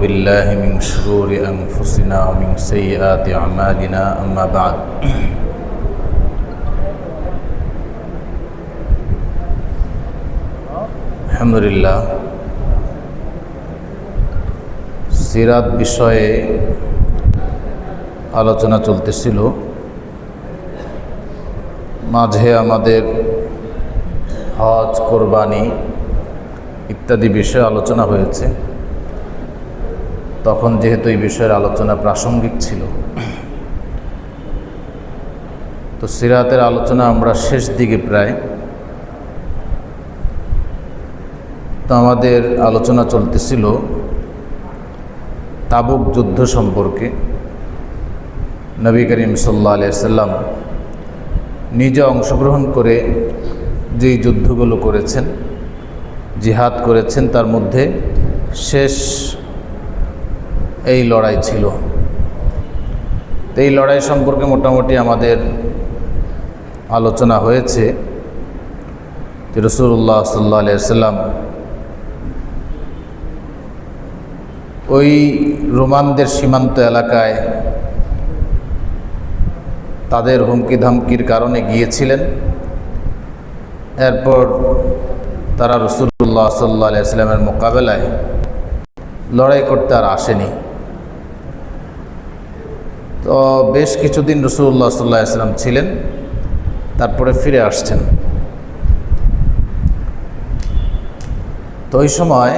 بالله من شرور أنفسنا ومن سيئات أعمالنا أما بعد الحمد لله সিরাত বিষয়ে আলোচনা চলতেছিল। মাঝে আমাদের হজ, কোরবানি ইত্যাদি বিষয়ে আলোচনা হয়েছে। তখন যেহেতু এই বিষয়ের আলোচনা প্রাসঙ্গিক ছিল, তো সিরাতের আলোচনা আমরা শেষ দিকে প্রায়। তো আমাদের আলোচনা চলতেছিল তাবুক যুদ্ধ সম্পর্কে। নবী করিম সাল্লাল্লাহু আলাইহি ওয়াসাল্লাম নিজে অংশগ্রহণ করে যেই যুদ্ধগুলো করেছেন, জিহাদ করেছেন, তার মধ্যে শেষ এই লড়াই ছিল। তো এই লড়াই সম্পর্কে মোটামুটি আমাদের আলোচনা হয়েছে যে রাসূলুল্লাহ সাল্লাল্লাহু আলাইহি ওয়াসাল্লাম ওই রোমানদের সীমান্ত এলাকায় তাদের হুমকি ধামকির কারণে গিয়েছিলেন। এরপর তারা রাসূলুল্লাহ সাল্লাল্লাহু আলাইহি ওয়াসাল্লামের মোকাবেলায় লড়াই করতে আর আসেনি। তো বেশ কিছুদিন রাসূলুল্লাহ সাল্লাল্লাহু আলাইহি ওয়াসাল্লাম ছিলেন, তারপরে ফিরে আসছেন। তো ওই সময়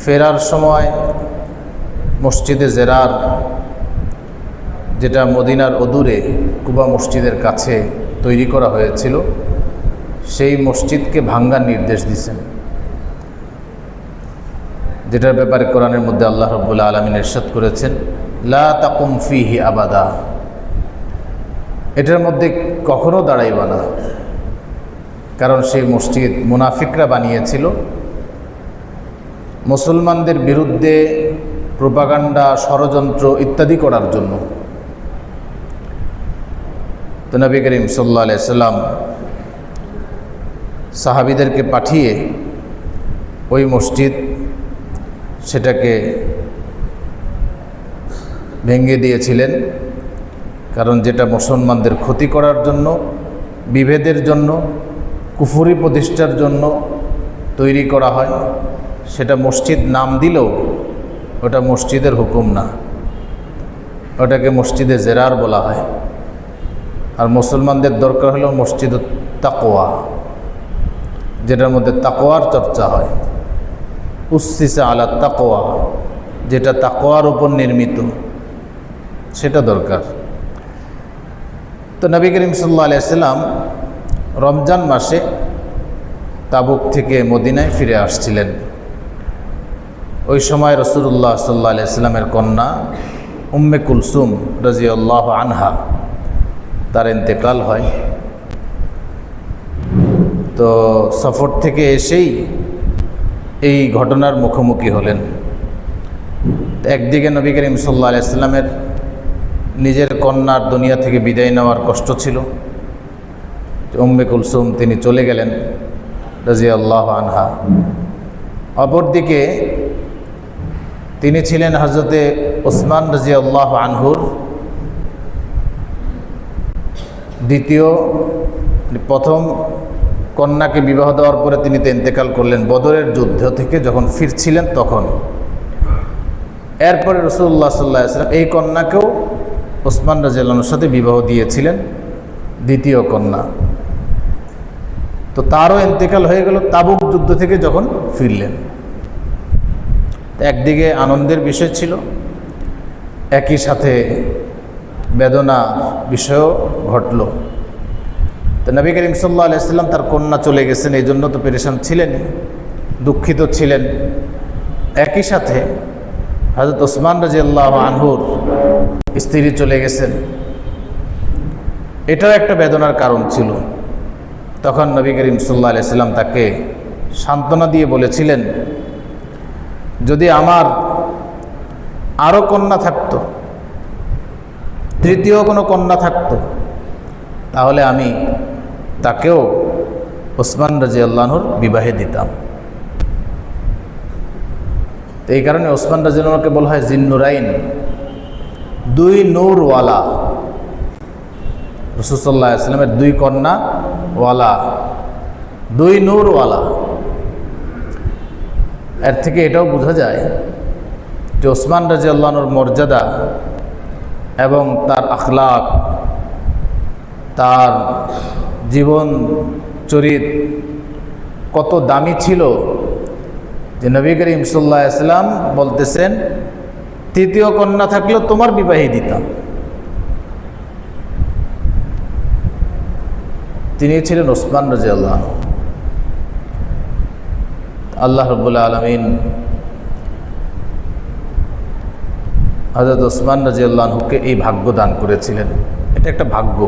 ফেরার সময় মসজিদে জেরার, যেটা মদিনার অদূরে কুবা মসজিদের কাছে তৈরি করা হয়েছিল, সেই মসজিদকে ভাঙ্গার নির্দেশ দিয়েছেন, যেটার ব্যাপারে কোরআনের মধ্যে আল্লাহ রাব্বুল আলামিন ইরশাদ করেছেন, লা তাকুম ফিহি আবাদা, এটার মধ্যে কখনো দাঁড়াইবা না। কারণ সেই মসজিদ মুনাফিকরা বানিয়েছিল মুসলমানদের বিরুদ্ধে প্রোপাগান্ডা, ষড়যন্ত্র ইত্যাদি করার জন্য। তো নবী করিম সাল্লাল্লাহু আলাইহি ওয়াসাল্লাম সাহাবীদেরকে পাঠিয়ে ওই মসজিদ সেটাকে ভেঙে দিয়েছিলেন। কারণ যেটা মুসলমানদের ক্ষতি করার জন্য, বিভেদের জন্য, কুফরি প্রতিষ্ঠার জন্য তৈরি করা হয়, সেটা মসজিদ নাম দিলেও ওটা মসজিদের হুকুম না, ওটাকে মসজিদে জেরার বলা হয়। আর মুসলমানদের দরকার হলো মসজিদ তাকওয়া, যেটার মধ্যে তাকওয়ার চর্চা হয়, উসসিসা আলা তাকওয়া, যেটা তাকওয়ার উপর নির্মিত, সেটা দরকার। তো নবী করিম সাল্লাল্লাহু আলাইহি ওয়াসাল্লাম রমজান মাসে তাবুক থেকে মদিনায় ফিরে আসছিলেন। ওই সময় রাসূলুল্লাহ সাল্লাল্লাহু আলাইহি ওয়াসাল্লামের কন্যা উম্মে কুলসুম রাদিয়াল্লাহু আনহা, তার ইন্তেকাল হয়। তো সফর থেকে এসেই এই ঘটনার মুখোমুখি হলেন। একদিকে নবী করিম সাল্লাল্লাহু আলাইহি ওয়াসাল্লামের নিজের কন্যার দুনিয়া থেকে বিদায় নেওয়ার কষ্ট ছিল, উম্মে কুলসুম তিনি চলে গেলেন রাদিয়াল্লাহু আনহা। অপরদিকে তিনি ছিলেন হযরতে ওসমান রাদিয়াল্লাহু আনহুর দ্বিতীয়, প্রথম কন্যাকে বিবাহ দেওয়ার পরে তিনি তো ইন্তেকাল করলেন বদরের যুদ্ধ থেকে যখন ফিরছিলেন তখন। এরপরে রাসূলুল্লাহ সাল্লাল্লাহু আলাইহি ওয়াসাল্লাম এই কন্যাকেও ওসমান রাদিয়াল্লাহু আনহুর সাথে বিবাহ দিয়েছিলেন, দ্বিতীয় কন্যা। তো তারও ইন্তেকাল হয়ে গেল তাবুক যুদ্ধ থেকে যখন ফিরলেন। একদিকে আনন্দের বিষয় ছিল, একই সাথে বেদনা বিষয়ও ঘটল। তো নবী করিম সাল্লাল্লাহু আলাইহি ওয়াসাল্লাম তার কন্যা চলে গেছেন, এই জন্য তো পেরেশান ছিলেন, দুঃখিত ছিলেন। একই সাথে হযরত ওসমান রাদিয়াল্লাহু আনহুর স্ত্রী চলে গেছেন, এটাও একটা বেদনার কারণ ছিল। তখন নবী করিম সাল্লাল্লাহু আলাইহি ওয়াসাল্লাম তাকে সান্ত্বনা দিয়ে বলেছিলেন, যদি আমার আরও কন্যা থাকতো, তৃতীয় কোনো কন্যা থাকতো, তাহলে আমি তাকেও ওসমান রাদিয়াল্লাহু আনহুর বিবাহে দিতাম। এই কারণে ওসমান রাদিয়াল্লাহু আনহুকে বলা হয় জিন্নুরাইন, দুই নূরওয়ালা। রাসূল সাল্লাল্লাহু আলাইহি ওয়াসাল্লামের দুই কন্যা ওয়ালা, দুই নূরওয়ালা। এর থেকে এটাও বোঝা যায় যে ওসমান রাদিয়াল্লাহু আনহুর মর্যাদা এবং তার আখলাক, তার জীবন চরিত কত দামি ছিল যে নবী করিম সাল্লাল্লাহু আলাইহি ওয়াসাল্লাম বলতেছেন, তৃতীয় কন্যা থাকলেও তোমার বিবাহে দিতাম। তিনি ছিলেন ওসমান রাদিয়াল্লাহু আনহু। আল্লাহ রাব্বুল আলামিন হযরত ওসমান রাদিয়াল্লাহু আনহুকে এই ভাগ্য দান করেছিলেন। এটা একটা ভাগ্য,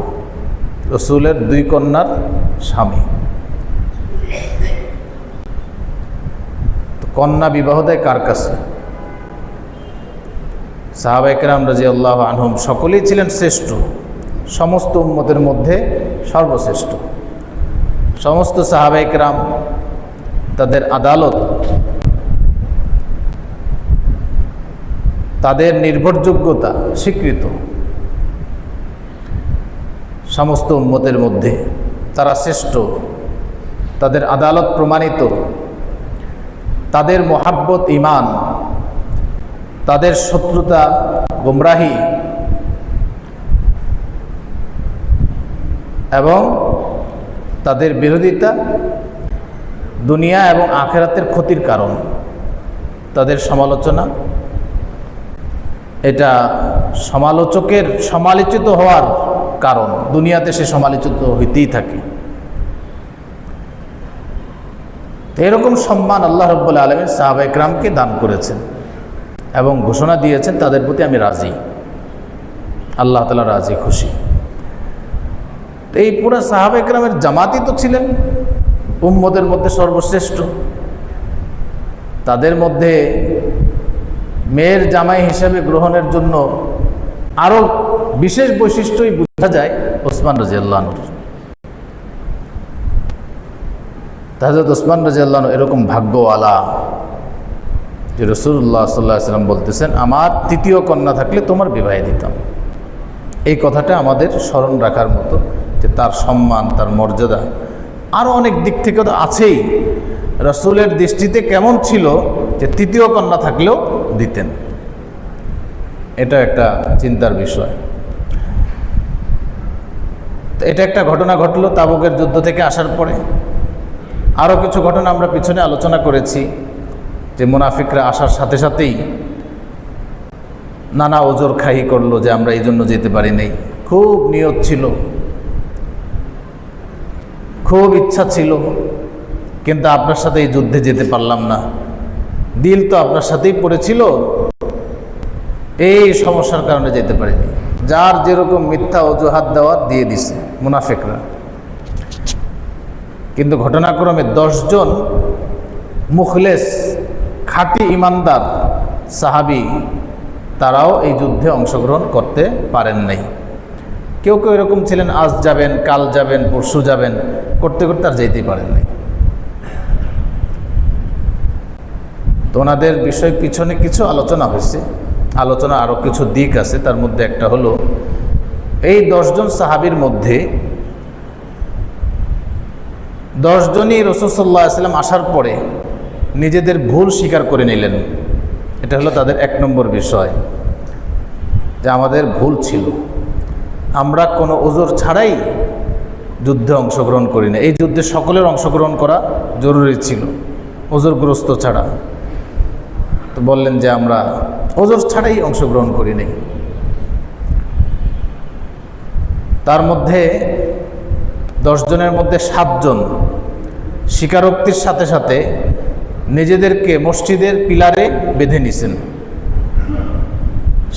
রাসূলের দুই কন্যার স্বামী। কন্যা বিবাহ দেয় কার কাছে? সাহাবায়ে কেরাম রাদিয়াল্লাহু আনহুম সকলেই ছিলেন শ্রেষ্ঠ, সমস্ত উম্মতের মধ্যে সর্বশ্রেষ্ঠ। সমস্ত সাহাবায়ে কেরাম তাদের আদালত, তাদের নির্ভরযোগ্যতা স্বীকৃত। সমস্ত উম্মতের মধ্যে তারা শ্রেষ্ঠ, তাদের আদালত প্রমাণিত, তাদের মোহাব্বত ঈমান, তাদের শত্রুতা গোমরাহি এবং তাদের বিরোধিতা দুনিয়া এবং আখিরাতের ক্ষতির কারণ। তাদের সমালোচনা, এটা সমালোচকের সমালোচিত হওয়ার কারণ, দুনিয়াতে সে সমালোচিত হইতেই থাকে। এরকম সম্মান আল্লাহ রাব্বুল আলামিন সাহাবায়ে কেরামকে দান করেছেন এবং ঘোষণা দিয়েছেন, তাদের প্রতি আমি রাজি, আল্লাহ তাআলা রাজি খুশি। এই পুরো সাহাবায়ে কেরামের জামাতই তো ছিলেন উম্মতের মধ্যে সর্বশ্রেষ্ঠ। তাদের মধ্যে মেয়ের জামাই হিসেবে গ্রহণের জন্য আরও বিশেষ বৈশিষ্ট্যই বোঝা যায় ওসমান রাদিয়াল্লাহু আনহুর। হযরত ওসমান রাদিয়াল্লাহু আনহু এরকম ভাগ্যওয়ালা যে রাসূলুল্লাহ সাল্লাল্লাহু আলাইহি ওয়াসাল্লাম বলতেছেন, আমার তৃতীয় কন্যা থাকলে তোমার বিবাহে দিতাম। এই কথাটা আমাদের স্মরণ রাখার মতো, যে তার সম্মান, তার মর্যাদা আরও অনেক দিক থেকে তো আছেই। রাসূলের দৃষ্টিতে কেমন ছিল যে তৃতীয় কন্যা থাকলেও দিতেন, এটা একটা চিন্তার বিষয়। এটা একটা ঘটনা ঘটলো তাবুকের যুদ্ধ থেকে আসার পরে। আরও কিছু ঘটনা আমরা পিছনে আলোচনা করেছি, যে মুনাফিকরা আসার সাথে সাথেই নানা ওজর খাহি করলো যে আমরা এই জন্য যেতে পারি নাই। খুব নিয়ত ছিল, খুব ইচ্ছা ছিল, কিন্তু আপনার সাথে এই যুদ্ধে যেতে পারলাম না। দিল তো আপনার সাথেই পড়েছিল, এই সমস্যার কারণে যেতে পারিনি। যার যেরকম মিথ্যা অজুহাত দেওয়ার দিয়ে দিছে মুনাফিকরা। কিন্তু ঘটনাক্রমে 10 জন মুখলেস খাঁটি ইমানদার সাহাবী তারাও এই যুদ্ধে অংশগ্রহণ করতে পারেন নাই। কেউ কেউ এরকম ছিলেন, আজ যাবেন, কাল যাবেন, পরশু যাবেন, করতে করতে আর যেতেই পারেন নাই। তো ওনাদের বিষয় পিছনে কিছু আলোচনা হয়েছে, আলোচনা আরও কিছু দিক আছে। তার মধ্যে একটা হলো, এই 10 জন সাহাবীর মধ্যে 10 জনই রাসূল সাল্লাল্লাহু আলাইহি ওয়াসাল্লাম আসার পরে নিজেদের ভুল স্বীকার করে নিলেন। এটা হলো তাদের 1 নম্বর বিষয়, যে আমাদের ভুল ছিল, আমরা কোনো ওজর ছাড়াই যুদ্ধে অংশগ্রহণ করি না। এই যুদ্ধে সকলের অংশগ্রহণ করা জরুরি ছিল, ওজরগ্রস্ত ছাড়া। তো বললেন যে আমরা ওজর ছাড়াই অংশগ্রহণ করি নাই। তার মধ্যে 10 জনের মধ্যে 7 জন স্বীকারোক্তির সাথে সাথে নিজেদেরকে মসজিদের পিলারে বেঁধে নিছেন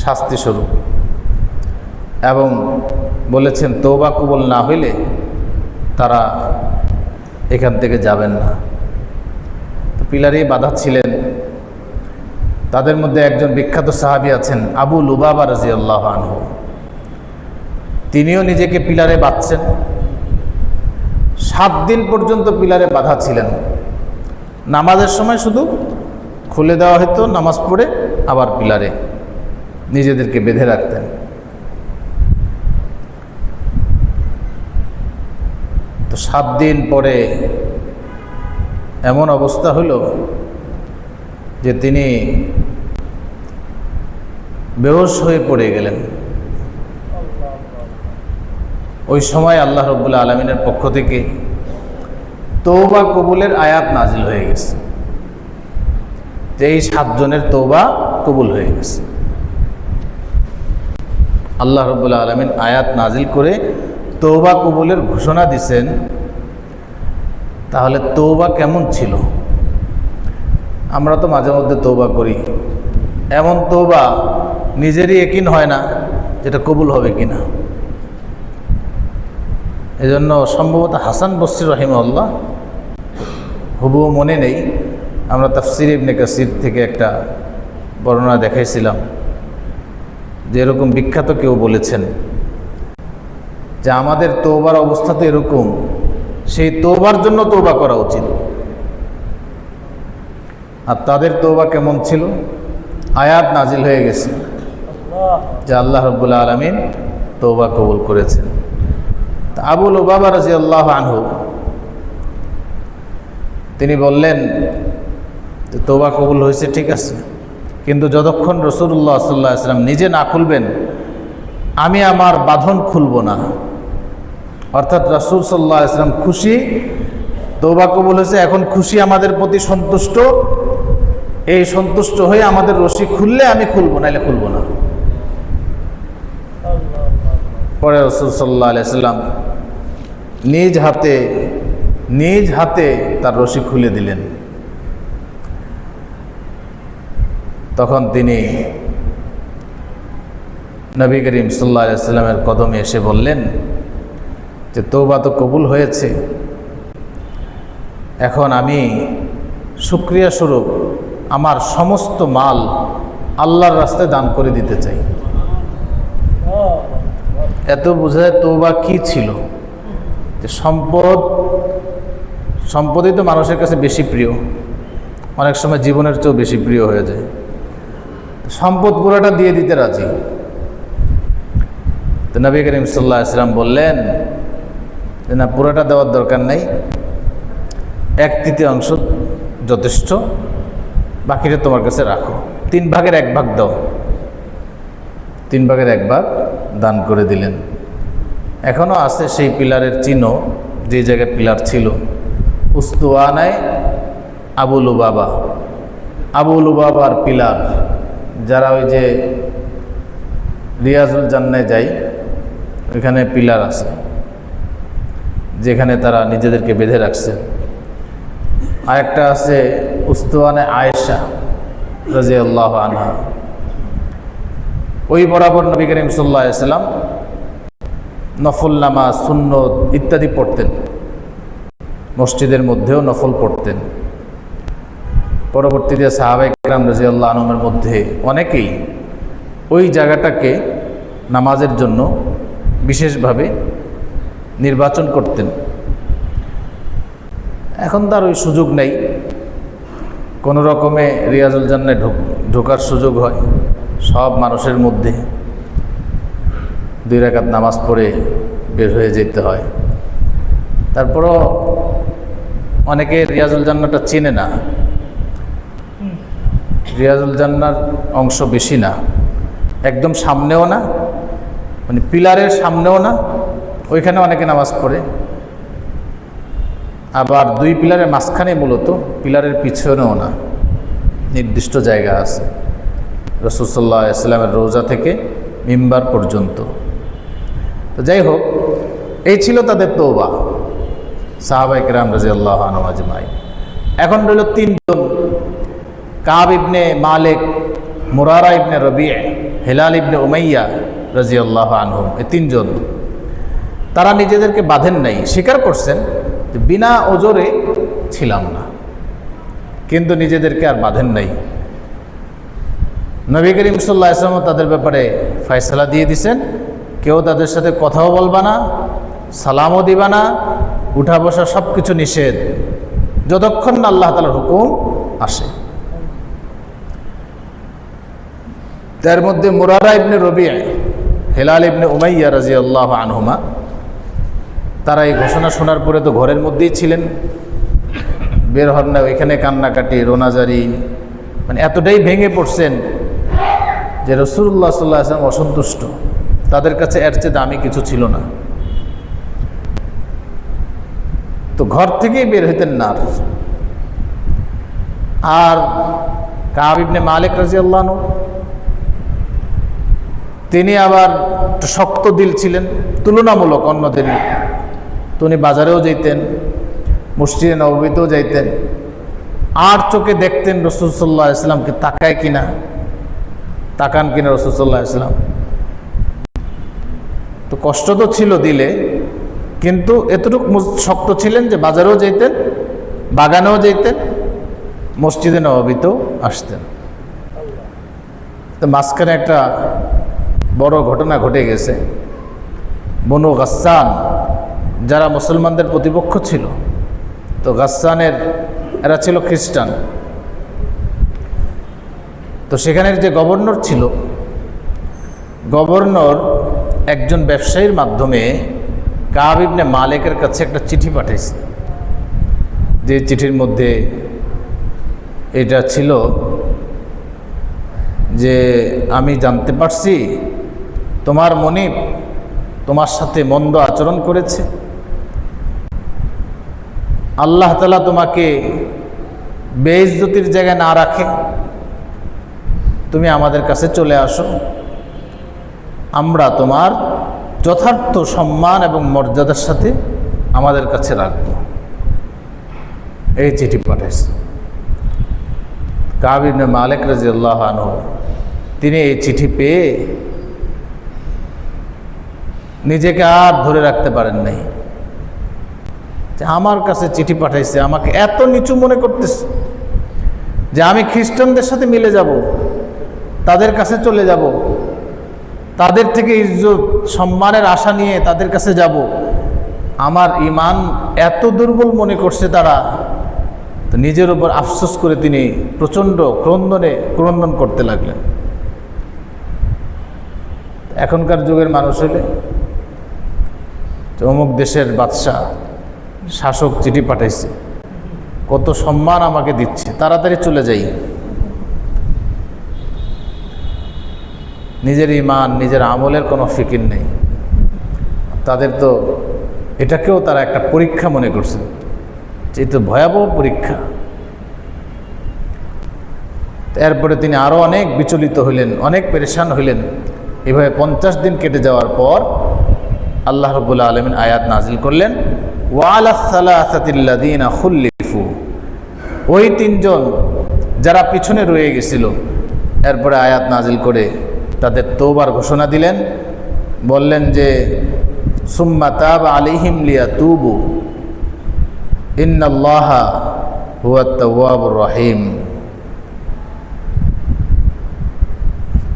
শাস্তিস্বরূপ, এবং বলেছেন তওবা কবুল না হইলে তারা এখান থেকে যাবেন না। তো পিলারেই বাধা ছিলেন। তাদের মধ্যে একজন বিখ্যাত সাহাবী আছেন আবু লুবাবা রাদিয়াল্লাহু আনহু। তিনিও নিজেকে পিলারে বাঁধছেন। 7 দিন পর্যন্ত পিলারে বাঁধা ছিলেন। নামাজের সময় শুধু খুলে দেওয়া হতো, নামাজ পড়ে আবার পিলারে নিজেদেরকে বেঁধে রাখতেন। তো 7 দিন পরে এমন অবস্থা হলো যে তিনি বেহুশ হয়ে পড়ে গেলেন। ওই সময় আল্লাহ রাব্বুল আলামিনের পক্ষ থেকে তওবা কবুলের আয়াত নাজিল হয়ে গেছে, যে এই 7 জনের তওবা কবুল হয়ে গেছে। আল্লাহ রাব্বুল আলামিন আয়াত নাজিল করে তওবা কবুলের ঘোষণা দিছেন। তাহলে তওবা কেমন ছিল? আমরা তো মাঝে মধ্যে তওবা করি, এমন তওবা নিজেরই ইয়াকিন হয় না যেটা কবুল হবে কিনা। এজন্য সম্ভবত হাসান বসরি রাহিমাহুল্লাহ, হুবহু মনে নেই, আমরা তাফসীর ইবনে কাসির থেকে একটা বর্ণনা দেখাইছিলাম যে এরকম বিখ্যাত কেউ বলেছেন যে আমাদের তওবার অবস্থা তো এরকম, সেই তওবার জন্য তওবা করা উচিত। আর তাদের তওবা কেমন ছিল? আয়াত নাজিল হয়ে গেছে যে আল্লাহ রাব্বুল আলামিন তওবা কবুল করেছেন। আবু লুবাবা রাদিয়াল্লাহু আনহু তিনি বললেন যে তওবা কবুল হয়েছে, ঠিক আছে, কিন্তু যতক্ষণ রাসূলুল্লাহ সাল্লাল্লাহু আলাইহি ওয়াসাল্লাম নিজে না খুলবেন আমি আমার বাঁধন খুলব না। অর্থাৎ রাসূল সাল্লাল্লাহু আলাইহি ওয়াসাল্লাম খুশি, তওবা কবুল হয়েছে, এখন খুশি, আমাদের প্রতি সন্তুষ্ট, এই সন্তুষ্ট হয়ে আমাদের রশি খুললে আমি খুলব, নাইলে খুলব না। পরে রাসূল সাল্লাল্লাহু আলাইহি ওয়াসাল্লাম নিজ হাতে তার রশি খুলে দিলেন। তখন তিনি নবী করিম সাল্লাল্লাহু আলাইহি ওয়াসাল্লামের কদমে এসে বললেন যে তওবা তো কবুল হয়েছে, এখন আমি শুকরিয়া স্বরূপ আমার সমস্ত মাল আল্লাহর রাস্তায় দান করে দিতে চাই। এত বোঝায় তওবা কি ছিল, যে সম্পদই তো মানুষের কাছে বেশি প্রিয়, অনেক সময় জীবনের চেয়েও বেশি প্রিয় হয়ে যায়। সম্পদ পুরোটা দিয়ে দিতে রাজি। তো নবী করিম সাল্লাল্লাহু আলাইহি ওয়াসাল্লাম বললেন যে না, পুরোটা দেওয়ার দরকার নেই, 1/3 যথেষ্ট, বাকিটা তোমার কাছে রাখো, 3 ভাগের 1 ভাগ দাও। 3 ভাগের 1 ভাগ দান করে দিলেন। এখনও আছে সেই পিলারের চিহ্ন, যে জায়গায় পিলার ছিল, উস্তুয়ানায় আবু লুবাবার পিলার। যারা ওই যে রিয়াজুল জান্নায় যায়, ওইখানে পিলার আছে যেখানে তারা নিজেদেরকে বেঁধে রাখছে। আরেকটা আছে উস্তুয়ানে আয়েশা রাদিয়াল্লাহু আনহা, ওই বরাবর নবী করিম সাল্লাল্লাহু আলাইহি ওয়াসাল্লাম নফল নামাজ, সুন্নত ইত্যাদি পড়তেন, মসজিদের মধ্যেও নফল পড়তেন। পরবর্তীতে সাহাবায়ে কেরাম রাদিয়াল্লাহু আনহুমের মধ্যে অনেকেই ওই জায়গাটাকে নামাজের জন্য বিশেষভাবে নির্বাচন করতেন। এখন তার ওই সুযোগ নেই, কোনো রকমে রিয়াজুল জান্নায় ঢোকার সুযোগ হয় সব মানুষের মধ্যে, 2 রাকাত নামাজ পড়ে বের হয়ে যেতে হয়। তারপরও অনেকে রিয়াজুল জান্নাটা চেনে না, রিয়াজুল জান্নার অংশ বেশি না, একদম সামনেও না, মানে পিলারের সামনেও না, ওইখানে অনেকে নামাজ পড়ে। আবার 2 পিলারের মাঝখানে, মূলত পিলারের পিছনেও না, নির্দিষ্ট জায়গা আছে রাসূল সাল্লাল্লাহু আলাইহি ওয়াসাল্লামের রওজা থেকে মিম্বার পর্যন্ত। তো যাই হোক, এই ছিল তাদের তওবা, সাহাবায়ে কেরাম রাদিয়াল্লাহু আনহুম আজমাইন। এখন রইল 3 জন, কাব ইবনে মালিক, মুরারা ইবনে রবি', হিলাল ইবনে উমাইয়া রাদিয়াল্লাহু আনহুম, এই 3 জন। তারা নিজেদেরকে বাঁধেন নাই, স্বীকার করছেন যে বিনা ওজরে ছিলাম না, কিন্তু নিজেদেরকে আর বাঁধেন নাই। নবী করিম সাল্লাল্লাহু আলাইহি ওয়াসাল্লাম তাদের ব্যাপারে ফয়সালা দিয়ে দিয়েছেন, কেউ তাদের সাথে কথাও বলবা না, সালামও দিবা না, উঠা বসা সব কিছু নিষেধ, যতক্ষণ না আল্লাহ তাআলার হুকুম আসে। তার মধ্যে মুরারা ইবনে রবিআ, হেলাল ইবনে উমাইয়া রাদিয়াল্লাহু আনহুমা, তারা এই ঘোষণা শোনার পরে তো ঘরের মধ্যেই ছিলেন, বের হন না। ওইখানে কান্নাকাটি, রোনাজারি, মানে এতটাই ভেঙে পড়ছেন যে রাসূলুল্লাহ সাল্লাল্লাহু আলাইহি ওয়াসাল্লাম অসন্তুষ্ট। তাদের কাছে এর চেয়ে দামি কিছু ছিল না। তো ঘর থেকেই বের হইতেন না। আর কাব ইবনে মালিক রাদিয়াল্লাহু আনহু, তিনি আবার শক্ত দিল ছিলেন তুলনামূলক অন্যদের। তো উনি বাজারেও যাইতেন, মসজিদে নববীতেও যাইতেন, আর চোখে দেখতেন রাসূল সাল্লাল্লাহু আলাইহি ওয়াসাল্লামকে তাকায় কিনা, তাকান কিনা রাসূল সাল্লাল্লাহু আলাইহি ওয়াসাল্লাম। তো কষ্ট তো ছিল দিলে, কিন্তু এতটুকু শক্ত ছিলেন যে বাজারেও যেতেন, বাগানেও যেতেন, মসজিদে নববীতেও আসতেন। তো মাঝখানে একটা বড় ঘটনা ঘটে গেছে। বনু গাসসান, যারা মুসলমানদের প্রতিপক্ষ ছিল, তো গাসসানের এরা ছিল খ্রিস্টান। তো সেখানের যে গভর্নর ছিল, গভর্নর একজন ব্যবসায়ীর মাধ্যমে কাব ইবনে মালিকের কাছে একটা চিঠি পাঠাইছে। যে চিঠির মধ্যে এটা ছিল যে আমি জানতে পারছি তোমার মনিব তোমার সাথে মন্দ আচরণ করেছে, আল্লাহ তাআলা তোমাকে বেইজ্জতির জায়গায় না রাখে, তুমি আমাদের কাছে চলে আসো, আমরা তোমার যথার্থ সম্মান এবং মর্যাদার সাথে আমাদের কাছে রাখব। এই চিঠি পাঠাইছে। কাব ইবনে মালিক রাদিয়াল্লাহু আনহু, তিনি এই চিঠি পেয়ে নিজেকে আর ধরে রাখতে পারেন নাই যে আমার কাছে চিঠি পাঠাইছে, আমাকে এত নিচু মনে করতেছে যে আমি খ্রিস্টানদের সাথে মিলে যাব, তাদের কাছে চলে যাব, তাদের থেকে ইজ্জত সম্মানের আশা নিয়ে তাদের কাছে যাব। আমার ঈমান এত দুর্বল মনে করছে তারা। তো নিজের উপর আফসোস করে তিনি প্রচণ্ড ক্রন্দন করতে লাগলেন। এখনকার যুগের মানুষ হলে অমুক দেশের বাদশাহ, শাসক চিঠি পাঠাইছে, কত সম্মান আমাকে দিচ্ছে, তাড়াতাড়ি চলে যাই। নিজের ঈমান, নিজের আমলের কোনো ফিকির নেই। তাদের তো এটাকেও তারা একটা পরীক্ষা মনে করছে, যে তো ভয়াবহ পরীক্ষা। এরপরে তিনি আরও অনেক বিচলিত হইলেন, অনেক পেরেশান হইলেন। এভাবে 50 দিন কেটে যাওয়ার পর আল্লাহ রাব্বুল আলামিন আয়াত নাজিল করলেন, ওয়ালাস সালাসাতিল্লাযীনা খুল্লিফু, ওই 3 জন যারা পিছনে রয়ে গেছিল, এরপরে আয়াত নাজিল করে তাদের তওবার ঘোষণা দিলেন। বললেন যে সুম্মা তাবা আলাইহিম লিয়াতুবু ইন্নাল্লাহা হুয়াত তাওয়াবুর রহিম।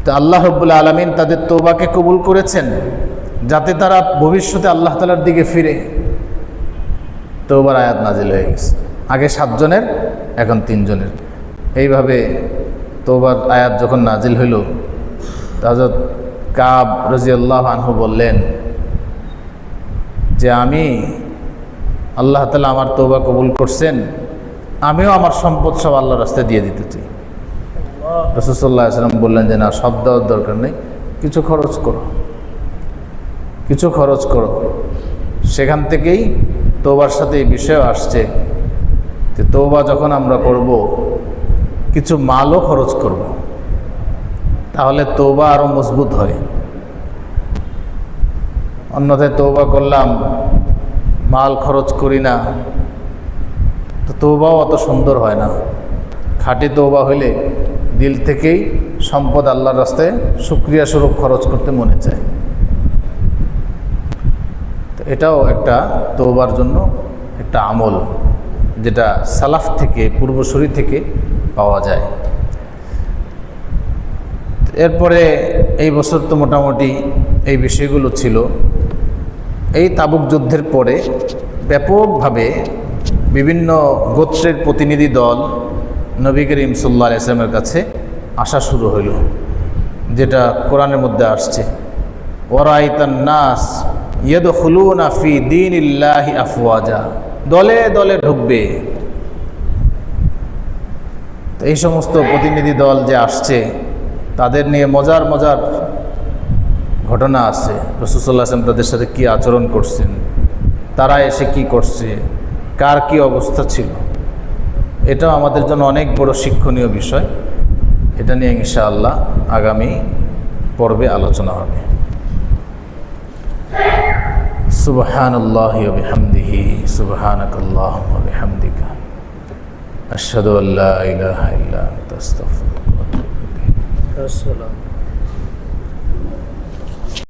তো আল্লাহ রাব্বুল আলামিন তাদের তওবাকে কবুল করেছেন যাতে তারা ভবিষ্যতে আল্লাহ তাআলার দিকে ফিরে। তওবার আয়াত নাজিল হয়ে গেছে। আগে 7 জনের, এখন 3 জনের। এইভাবে তওবার আয়াত যখন নাজিল হইল, হযরত কাব রাদিয়াল্লাহু আনহু বললেন যে আমি, আল্লাহ তাআলা আমার তওবা কবুল করছেন, আমিও আমার সম্পদ সব আল্লাহর রাস্তায় দিয়ে দিতে চাই। রাসূল সাল্লাল্লাহু আলাইহি ওয়াসাল্লাম বললেন যে না, সব দেওয়ার দরকার নেই, কিছু খরচ করো, কিছু খরচ করো। সেখান থেকেই তওবার সাথে এই বিষয় আসছে যে তওবা যখন আমরা করব, কিছু মালও খরচ করব, তাহলে তওবা আরও মজবুত হয়। অন্যথায় তওবা করলাম, মাল খরচ করি না, তো তওবাও অত সুন্দর হয় না। খাঁটি তওবা হইলে দিল থেকেই সম্পদ আল্লাহর রাস্তায় শুকরিয়া স্বরূপ খরচ করতে মনে চায়। তো এটাও একটা তওবার জন্য একটা আমল, যেটা সালাফ থেকে, পূর্বসূরি থেকে পাওয়া যায়। এরপরে এই বছর তো মোটামুটি এই বিষয়গুলো ছিল। এই তাবুক যুদ্ধের পরে ব্যাপকভাবে বিভিন্ন গোত্রের প্রতিনিধি দল নবী করিম সাল্লাল্লাহু আলাইহি ওয়াসাল্লামের কাছে আসা শুরু হইল। যেটা কোরআনের মধ্যে আসছে, ওয়ারাইতান নাস ইয়াদখুলুনা ফি দীনিল্লাহি আফওয়াজা, দলে দলে ঢুকবে। তো এই সমস্ত প্রতিনিধি দল যে আসছে তাদের নিয়ে মজার মজার ঘটনা আছে। রাসূল সাল্লাল্লাহু আলাইহি ওয়াসাল্লাম তাদের সাথে কী আচরণ করছেন, তারা এসে কি করছে, কার কি অবস্থা ছিল, এটাও আমাদের জন্য অনেক বড় শিক্ষণীয় বিষয়। এটা নিয়ে ইনশাআল্লাহ আগামী পর্বে আলোচনা হবে। সুবহানাল্লাহি ওয়া বিহামদিহি, সুবহানাকাল্লাহুম্মা ওয়া বিহামদিকা, আশহাদু আল্লা ইলাহা ইল্লা আনতা, আস্তাগফিরুকা ওয়া আতুবু ইলাইক।